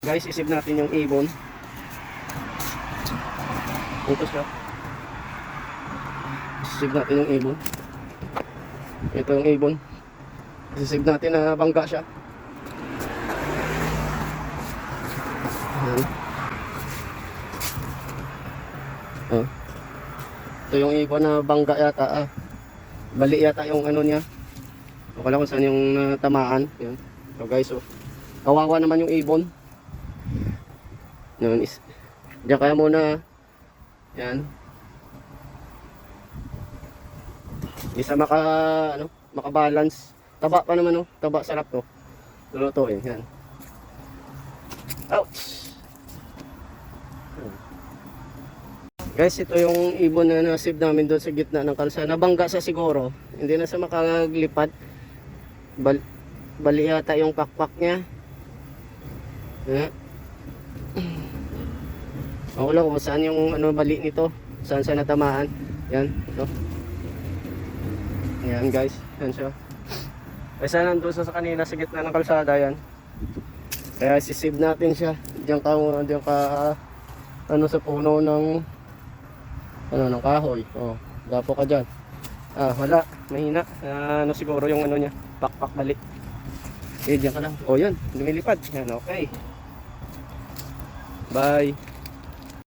Guys, isip natin yung ibon. Ito siya. Isip natin yung ibon. Ito yung ibon. Isip natin na bangga siya. Ayan. Oh. Ito yung ibon na bangga yata. Bali yata yung ano niya. Wala kung saan yung tamaan. Yan. So guys, so kawawa naman yung ibon. Yan, diyan kaya muna. Yan. Isa makabalance. Taba pa naman, oh. Taba, sarap to. Lulutuin, yan. Ouch. Guys, ito yung ibon na nasib namin doon sa gitna ng kalsada. Nabangga siya siguro. Hindi na siya makaglipad. Bali yata yung pakpak niya. Yan. Ako lang kung saan yung bali nito. Saan siya natamaan. Yan. Ito. Yan guys. Yan siya. Kaya nandun sa kanina sa gitna ng kalsada yan. Kaya sisib natin siya. Diyan ka sa puno ng ng kahoy. Oh, gapo ka dyan. Wala. Mahina. Siguro yung niya. Pakpak balik. Diyan ka lang. Oh yan. Lumilipad. Yan. Okay. Bye.